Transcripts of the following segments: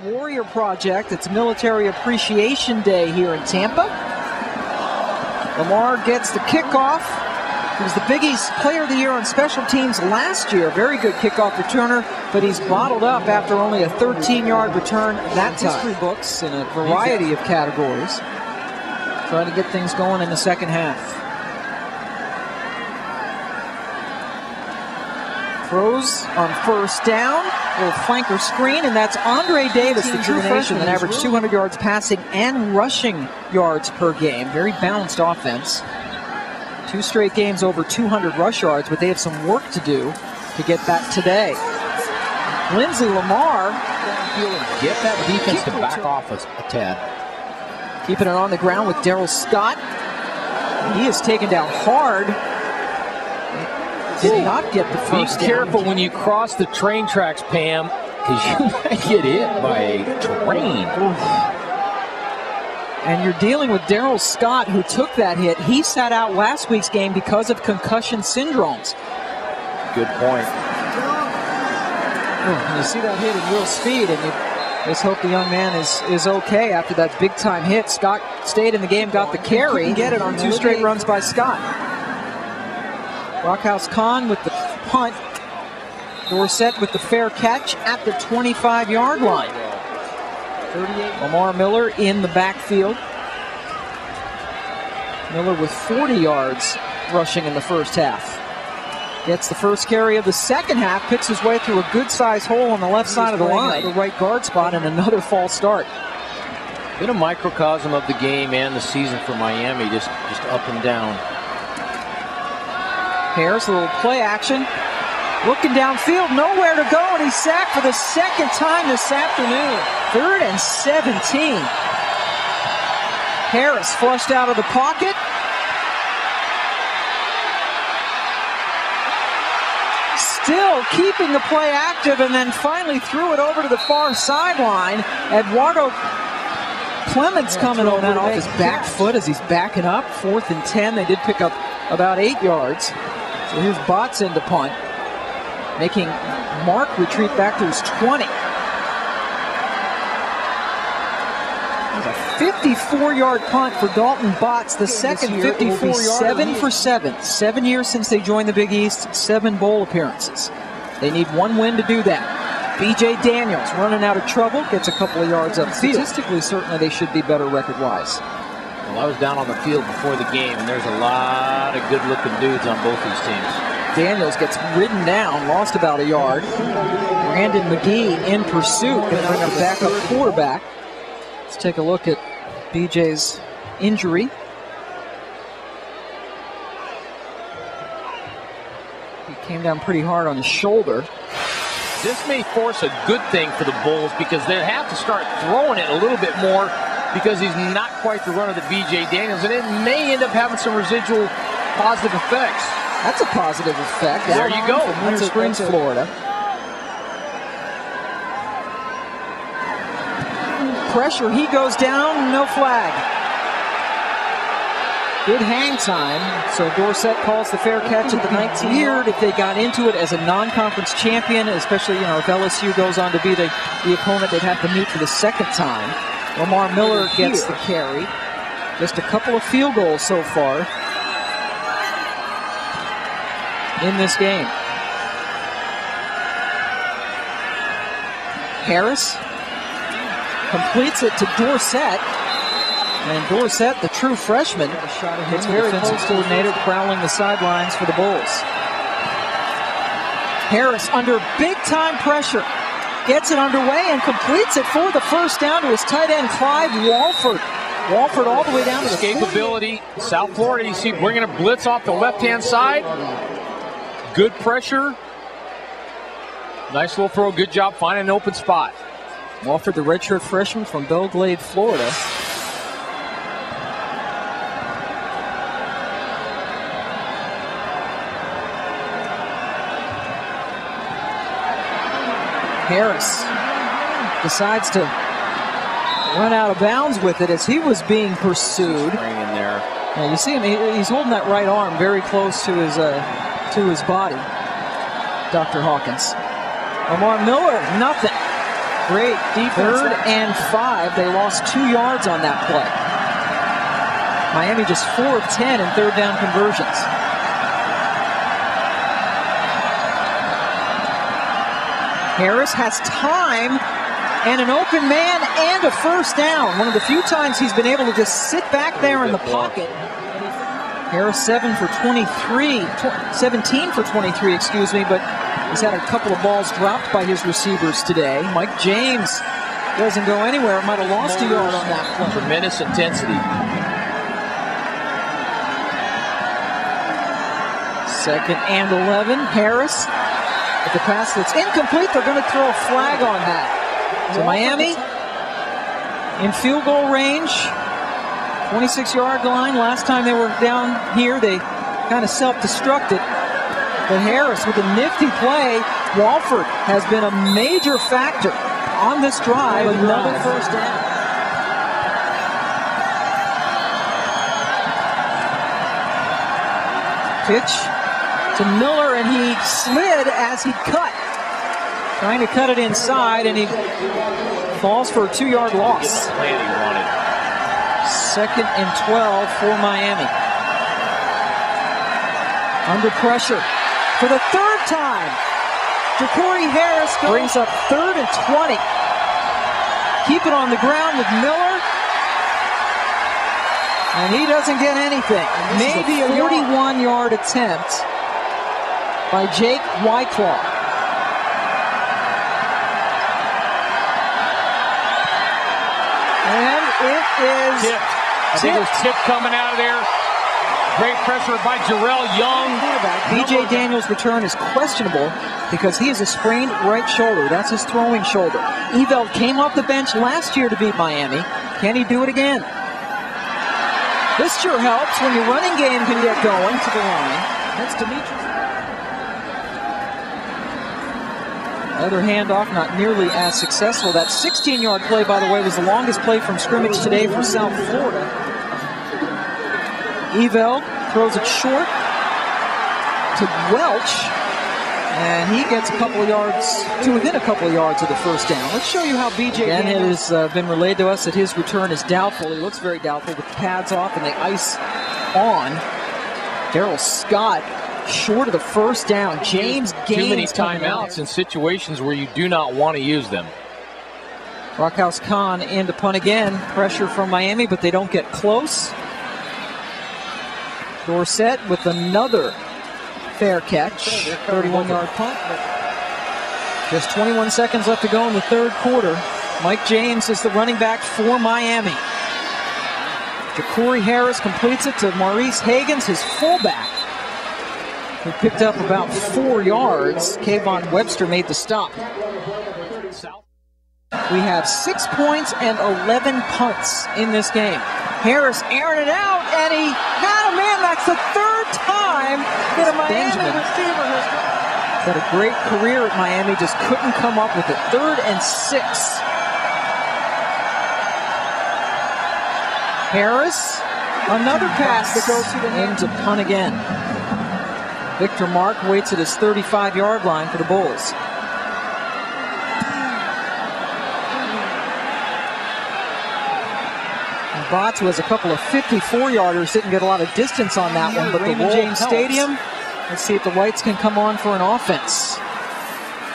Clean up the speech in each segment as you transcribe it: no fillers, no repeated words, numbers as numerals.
Warrior Project. It's Military Appreciation Day here in Tampa. Lamar gets the kickoff. He was the Big East Player of the Year on special teams last year. Very good kickoff returner, but he's bottled up after only a 13-yard return that time. History books in a variety of categories. Trying to get things going in the second half. Throws on first down, little flanker screen, and that's Andre Davis, the true freshman that averaged 200 yards passing and rushing yards per game. Very balanced offense. 2 straight games over 200 rush yards, but they have some work to do to get that today. Lindsey Lamar. Get that defense to back off a tad. Keeping it on the ground with Darryl Scott. He is taken down hard. Did not get the first down. Be careful when you cross the train tracks, Pam, because you might get hit by a train. And you're dealing with Darryl Scott, who took that hit. He sat out last week's game because of concussion syndromes. Good point. You see that hit in real speed, and you just hope the young man is okay after that big-time hit. Scott stayed in the game, got the carry. Get it on 2 straight runs by Scott. Rockhouse Khan with the punt. Dorsett with the fair catch at the 25-yard line. 38. Lamar Miller in the backfield. Miller with 40 yards rushing in the first half. Gets the first carry of the second half, picks his way through a good-sized hole on the left side of the line. The right guard spot, and another false start. Been a microcosm of the game and the season for Miami, just up and down. Harris, a little play action. Looking downfield, nowhere to go, and he's sacked for the second time this afternoon. 3rd and 17. Harris flushed out of the pocket. Still keeping the play active, and then finally threw it over to the far sideline. Eduardo Clements coming over that off his back foot as he's backing up. 4th and 10. They did pick up about 8 yards. So here's Botts into punt, making Mark retreat back to his 20. It was a 54-yard punt for Dalton Botts, the second 54-yard. 7 for 7. 7 years since they joined the Big East, 7 bowl appearances. They need 1 win to do that. B.J. Daniels running out of trouble, gets a couple of yards up. Statistically, certainly they should be better record-wise. Well, I was down on the field before the game, and there's a lot of good-looking dudes on both these teams. Daniels gets ridden down, lost about a yard. Brandon McGee in pursuit, going to bring a backup quarterback. Let's take a look at BJ's injury. He came down pretty hard on his shoulder. This may force a good thing for the Bulls because they have to start throwing it a little bit more, because he's not quite the runner that B.J. Daniels, and it may end up having some residual positive effects. That's a positive effect. There you go. From Winter Springs, Florida. Pressure, he goes down, no flag. Good hang time, so Dorsett calls the fair catch at the 19. Weird if they got into it as a non-conference champion, especially, if LSU goes on to be the opponent they'd have to meet for the second time. Lamar Miller gets the carry. Just a couple of field goals so far in this game. Harris completes it to Dorsett. And Dorsett, the true freshman, hits very defensive coordinator, prowling the sidelines for the Bulls. Harris under big-time pressure. Gets it underway and completes it for the first down to his tight end, Clyde Walford. Walford all the way down to the escapability. South Florida, you see, bringing a blitz off the left-hand side. Good pressure. Nice little throw. Good job finding an open spot. Walford, the redshirt freshman from Belglade, Florida. Harris decides to run out of bounds with it as he was being pursued. In there. Now you see him; he's holding that right arm very close to his body. Dr. Hawkins. Lamar Miller, nothing. Great defense. 3rd and 5. They lost 2 yards on that play. Miami just 4 of 10 in 3rd down conversions. Harris has time and an open man and a 1st down. One of the few times he's been able to just sit back there in the pocket. Harris 17 for 23, excuse me, but he's had a couple of balls dropped by his receivers today. Mike James doesn't go anywhere. Might have lost a yard on that play. Tremendous intensity. 2nd and 11. Harris with the pass that's incomplete. They're going to throw a flag on that. So Miami in field goal range. 26-yard line. Last time they were down here, they kind of self-destructed. But Harris with a nifty play. Walford has been a major factor on this drive. Another 1st down. Pitch to Miller, and he slid as he cut. Trying to cut it inside, and he falls for a 2-yard loss. 2nd and 12 for Miami. Under pressure for the 3rd time. Ja'Cory Harris brings up 3rd and 20. Keep it on the ground with Miller. And he doesn't get anything. Maybe a 41-yard attempt by Jake Whiteclaw. And it is tipped. I think there's tip coming out of there. Great pressure by Jarrell Young. B.J. Daniels' return is questionable because he has a sprained right shoulder. That's his throwing shoulder. Eveld came off the bench last year to beat Miami. Can he do it again? This sure helps when your running game can get going to the line. That's Demetrius. Another handoff, not nearly as successful. That 16-yard play, by the way, was the longest play from scrimmage today for South Florida. Eveld throws it short to Welch, and he gets a couple of yards to within a couple of yards of the 1st down. Let's show you how B.J. Daniels has been relayed to us that his return is doubtful. He looks very doubtful with the pads off and the ice on. Darrell Scott short of the 1st down. James Gaines too many timeouts in situations where you do not want to use them. Rockhouse Khan in to punt again. Pressure from Miami, but they don't get close. Dorsett with another fair catch. 31-yard punt. Just 21 seconds left to go in the 3rd quarter. Mike James is the running back for Miami. Ja'Cory Harris completes it to Maurice Hagans, his fullback, who picked up about 4 yards. Kayvon Webster made the stop. We have 6 points and 11 punts in this game. Harris airing it out, and he had a man. That's the 3rd time that a Miami receiver has got a great career at Miami, just couldn't come up with it. 3rd and 6. Harris, another pass that goes into punt again. Victor Mark waits at his 35-yard line for the Bulls. Botts, who has a couple of 54-yarders, didn't get a lot of distance on that one, but Raymond James Stadium. Let's see if the lights can come on for an offense.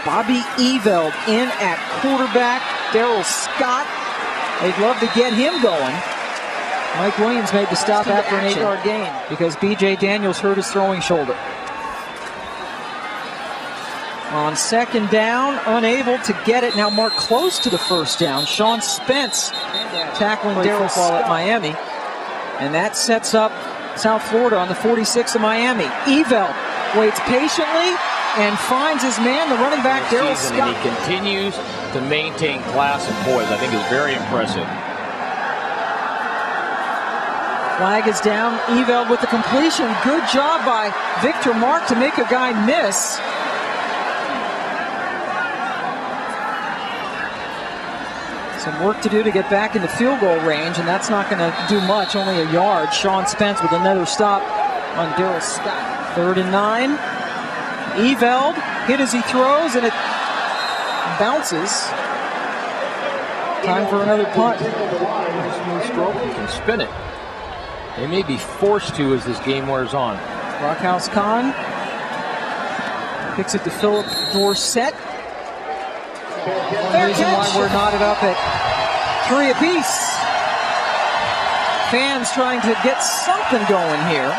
Bobby Eveld in at quarterback. Darrell Scott, they'd love to get him going. Mike Williams made the stop after an 8-yard gain because B.J. Daniels hurt his throwing shoulder. On 2nd down, unable to get it. Now Mark close to the 1st down. Sean Spence tackling Darrell Scott at Miami. And that sets up South Florida on the 46 of Miami. Eveld waits patiently and finds his man, the running back, Darrell Scott. And he continues to maintain class and poise. I think it's very impressive. Flag is down. Eveld with the completion. Good job by Victor Mark to make a guy miss. Some work to do to get back into field goal range, and that's not going to do much, only a yard. Sean Spence with another stop on Darrell Scott. 3rd and 9. Eveld hit as he throws, and it bounces Time for another punt. Smooth stroke, you can spin it. They may be forced to as this game wears on. Rockhouse Khan kicks it to Philip Dorsett. The reason why we're knotted up at 3 apiece. Fans trying to get something going here.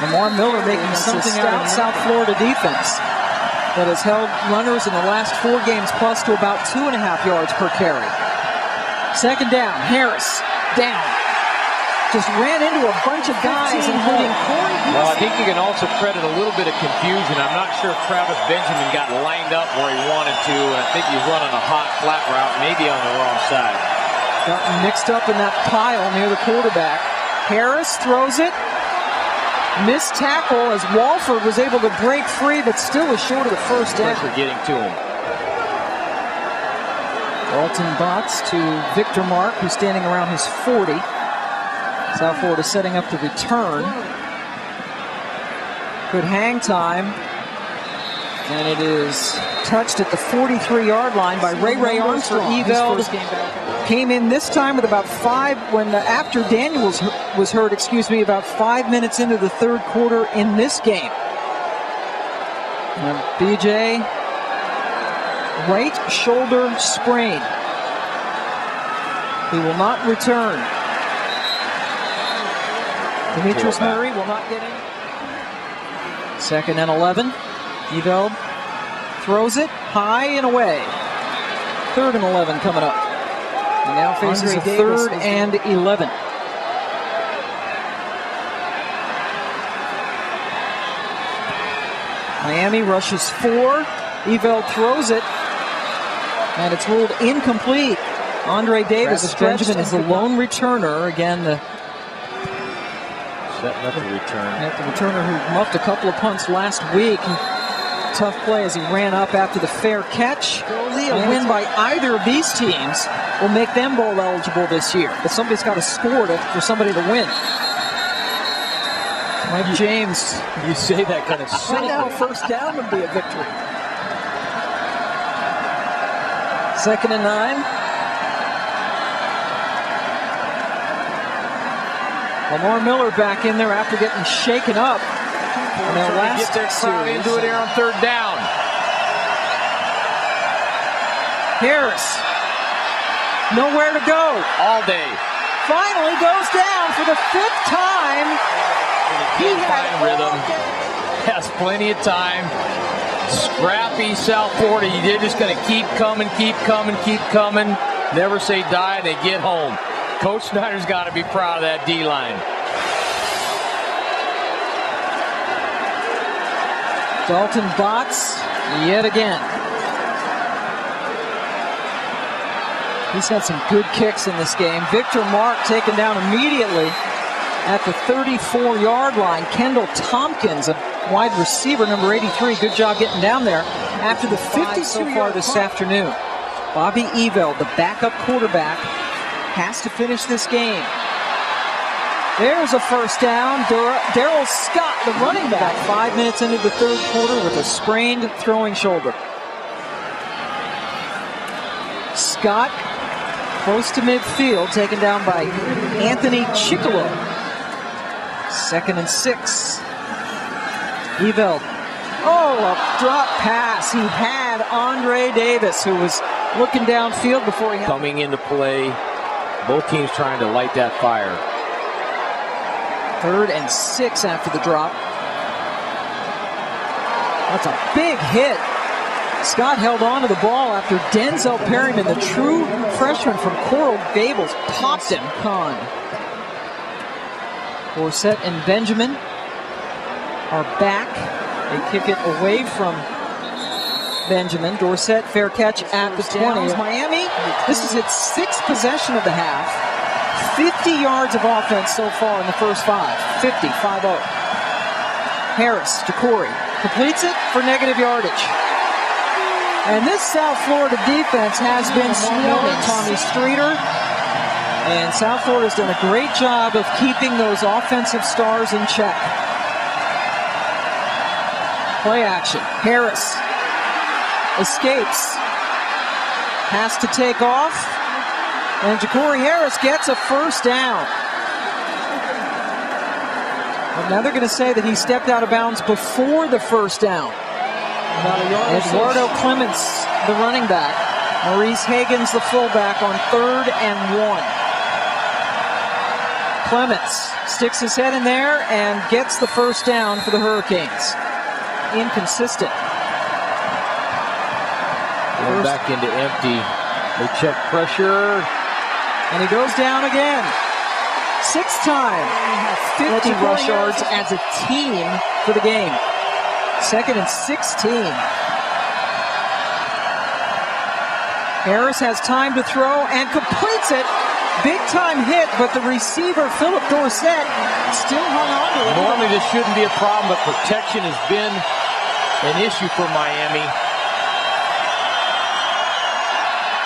Lamar Miller making something out of South Florida defense that has held runners in the last 4 games plus to about 2.5 yards per carry. Second down, Harris down. Just ran into a bunch of guys, including Corey. Well, I think you can also credit a little bit of confusion. I'm not sure if Travis Benjamin got lined up where he wanted to, and I think he's running a hot flat route, maybe on the wrong side. Got mixed up in that pile near the quarterback. Harris throws it. Missed tackle as Walford was able to break free, but still was short of the first down. Pressure getting to him. Dalton Botts to Victor Mark, who's standing around his 40. South Florida setting up the return. Good hang time. And it is touched at the 43-yard line by Ray Armstrong. Eveld came in this time with about 5, after Daniels was hurt, about 5 minutes into the third quarter in this game. And BJ, right shoulder sprain. He will not return. Demetrius Murray will not get in. 2nd and 11. Eveld throws it high and away. 3rd and 11 coming up. He now faces a 3rd and 11. Miami rushes 4. Eveld throws it, and it's ruled incomplete. Andre Davis, Benjamin is the lone returner. Again, the setting up the return. The returner who muffed a couple of punts last week. Tough play as he ran up after the fair catch. A win by either of these teams will make them bowl eligible this year. But somebody's got to score for somebody to win. Mike James. You say that kind of right now, first down would be a victory. 2nd and 9. Lamar Miller back in there after getting shaken up. And they'll get their crowd into it here on 3rd down. Harris, nowhere to go. All day. Finally goes down for the 5th time. He had rhythm. Has plenty of time. Scrappy South Florida. They're just going to keep coming, keep coming, keep coming. Never say die. They get home. Coach Snyder's got to be proud of that D-line. Dalton Botts, yet again. He's had some good kicks in this game. Victor Mark taken down immediately at the 34-yard line. Kendall Tompkins, a wide receiver, number 83. Good job getting down there after the 50 so far this afternoon. Bobby Eveld, the backup quarterback, has to finish this game. There's a first down. Darrell Scott, the running back, 5 minutes into the third quarter with a sprained throwing shoulder. Scott close to midfield, taken down by Anthony Chicolo. 2nd and 6. Eveld. Oh, a drop pass. He had Andre Davis, who was looking downfield before he had coming into play. Both teams trying to light that fire. 3rd and 6 after the drop. That's a big hit. Scott held on to the ball after Denzel Perryman, the true freshman from Coral Gables, popped him. Khan. Dorsett and Benjamin are back. They kick it away from Benjamin. Dorsett, fair catch at the 20. Miami, this is its 6th possession of the half. 50 yards of offense so far in the first 5. 50, 5-0. Harris to Corey. Completes it for negative yardage. And this South Florida defense has been swarming Tommy Streeter. And South Florida's done a great job of keeping those offensive stars in check. Play action. Harris escapes. Has to take off. And Ja'Cory Harris gets a first down. But now they're going to say that he stepped out of bounds before the first down. Eduardo Clements, the running back. Maurice Hagan's the fullback on 3rd and 1. Clements sticks his head in there and gets the first down for the Hurricanes. Inconsistent. Going back into empty. They check pressure. And he goes down again. 6th time. 50 rush yards as a team for the game. 2nd and 16. Harris has time to throw and completes it. Big time hit, but the receiver, Philip Dorsett, still hung on to it. Normally this shouldn't be a problem, but protection has been an issue for Miami.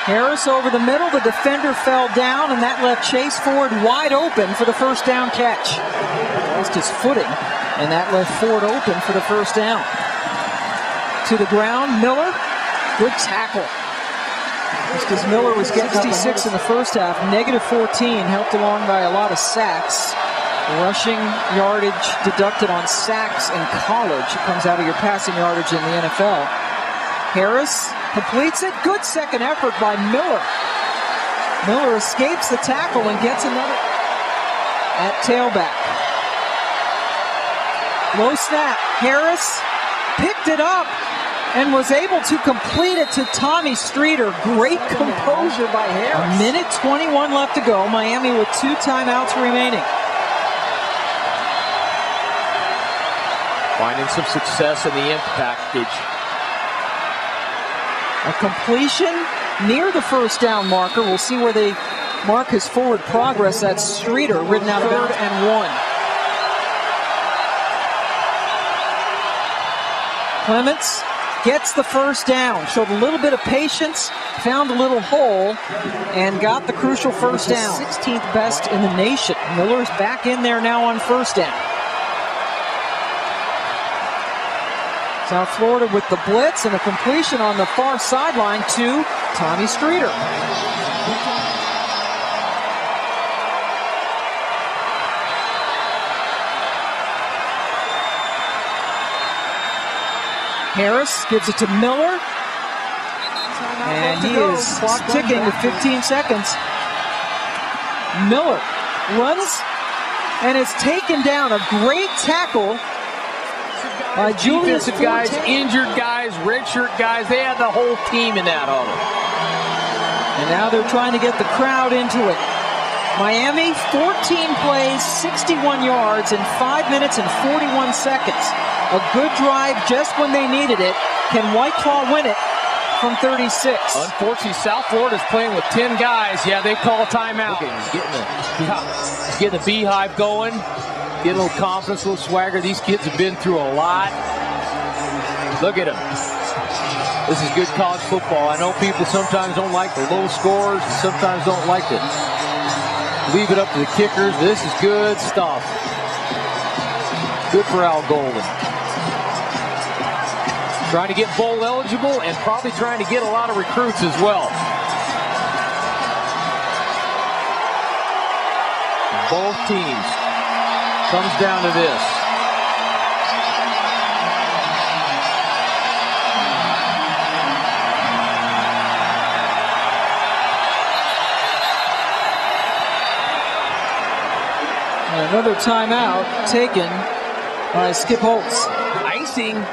Harris over the middle, the defender fell down, and that left Chase Ford wide open for the first down catch. Lost his footing, and that left Ford open for the first down. To the ground, Miller, good tackle. Just as Miller was getting 66 in the first half, -14, helped along by a lot of sacks. Rushing yardage deducted on sacks in college. It comes out of your passing yardage in the NFL. Harris completes it. Good second effort by Miller. Miller escapes the tackle and gets another at tailback. Low snap. Harris picked it up and was able to complete it to Tommy Streeter. Great composure by Harris. 1:21 left to go. Miami with 2 timeouts remaining. Finding some success in the impact package. A completion near the first down marker. We'll see where they mark his forward progress. That's Streeter ridden out of bounds and 1. Clements gets the first down. Showed a little bit of patience, found a little hole, and got the crucial first down. 16th best in the nation. Miller's back in there now on first down. South Florida with the blitz and a completion on the far sideline to Tommy Streeter. Harris gives it to Miller. And he is ticking with 15 seconds. Miller runs and is taken down. A great tackle by Julius. Defensive guys, injured guys, redshirt guys, they had the whole team in that huddle. And now they're trying to get the crowd into it. Miami, 14 plays, 61 yards in 5 minutes and 41 seconds. A good drive just when they needed it. Can White Claw win it from 36? Unfortunately, South Florida's playing with 10 guys. Yeah, they call a timeout. He's getting the beehive going. Get a little confidence, a little swagger. These kids have been through a lot. Look at them. This is good college football. I know people sometimes don't like the low scores, sometimes don't like to leave it up to the kickers. This is good stuff. Good for Al Golden. Trying to get bowl eligible and probably trying to get a lot of recruits as well. Both teams. Comes down to this. And another timeout taken by Skip Holtz. Icing.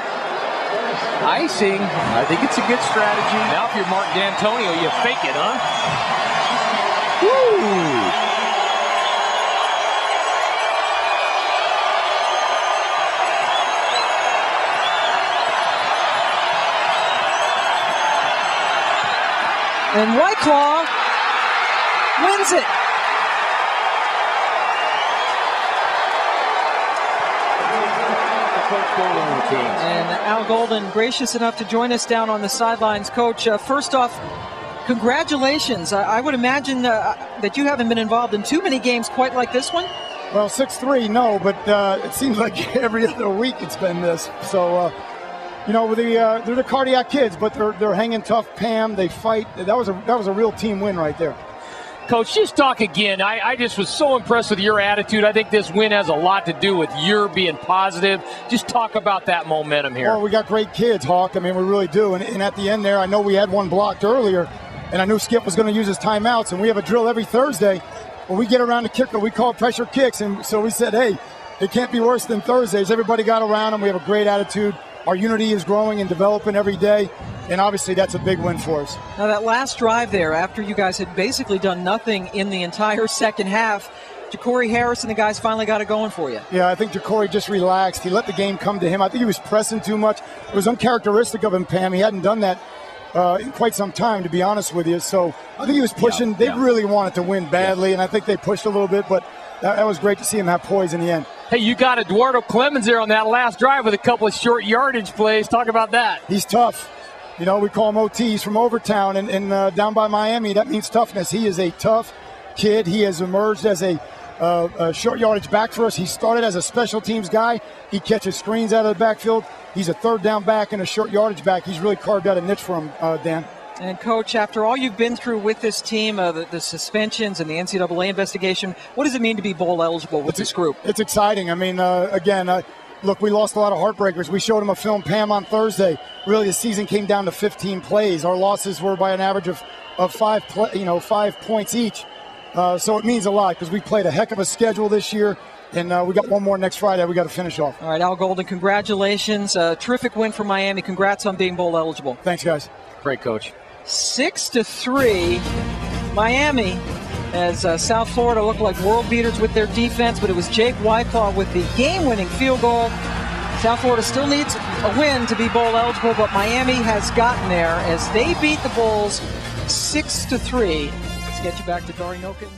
I think it's a good strategy. Now if you're Mark D'Antonio, you fake it, huh? Woo! And White Claw wins it. And Al Golden, gracious enough to join us down on the sidelines. Coach, first off, congratulations. I would imagine that you haven't been involved in too many games quite like this one. Well, 6-3, no, but it seems like every other week it's been this. So you know, they're the cardiac kids, but they're hanging tough. Pam, they fight. That was a real team win right there. Coach, just talk again. I just was so impressed with your attitude. I think this win has a lot to do with your being positive. Just talk about that momentum here. Well, we got great kids, Hawk. I mean, we really do. And at the end there, I know we had one blocked earlier, and I knew Skip was going to use his timeouts, and we have a drill every Thursday. When we get around the kicker, we call pressure kicks, and so we said, hey, it can't be worse than Thursdays. Everybody got around them. We have a great attitude. Our unity is growing and developing every day, and obviously that's a big win for us. Now that last drive there, after you guys had basically done nothing in the entire second half, Ja'Cory Harris and the guys finally got it going for you. Yeah, I think Ja'Cory just relaxed. He let the game come to him. I think he was pressing too much. It was uncharacteristic of him, Pam. He hadn't done that in quite some time, to be honest with you. So I think he was pushing. They really wanted to win badly, and I think they pushed a little bit, but that was great to see him have poise in the end. Hey, you got Eduardo Clemens there on that last drive with a couple of short yardage plays. Talk about that. He's tough. You know, we call him OT. He's from Overtown and down by Miami. That means toughness. He is a tough kid. He has emerged as a short yardage back for us. He started as a special teams guy. He catches screens out of the backfield. He's a third down back and a short yardage back. He's really carved out a niche for him, Dan. And, Coach, after all you've been through with this team, the suspensions and the NCAA investigation, what does it mean to be bowl eligible with this group? It's exciting. I mean, look, we lost a lot of heartbreakers. We showed them a film, Pam, on Thursday. Really, the season came down to 15 plays. Our losses were by an average of 5 points each. So it means a lot because we played a heck of a schedule this year, and we got one more next Friday we got to finish off. All right, Al Golden, congratulations. Terrific win for Miami. Congrats on being bowl eligible. Thanks, guys. Great, Coach. 6-3, Miami, as South Florida looked like world beaters with their defense, but it was Jake Wyclaw with the game-winning field goal. South Florida still needs a win to be bowl eligible, but Miami has gotten there as they beat the Bulls 6-3. Let's get you back to Dory Noken.